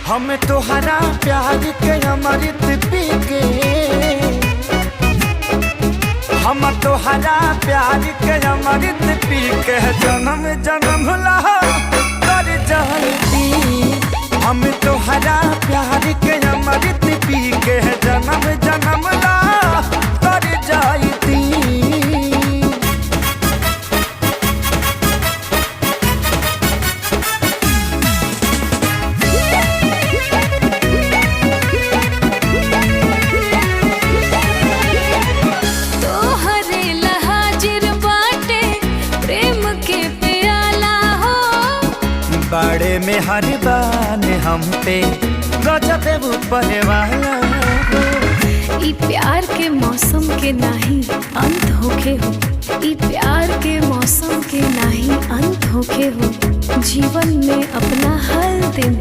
हम तोहरा प्यार के अमृत पी के, हम तोहरा प्यार के अमृत पी के जन्म जन्म ला कर जाती। हम तोहरा प्यार के अमृत पी के जन्म जन्म ला कर जाती। बड़े में हर बान हम पे गजब ऊपर वाला। ई प्यार के मौसम के नाही अंत होखे हो, ई प्यार के मौसम के नाही अंत होखे हो। जीवन में अपना हर दिन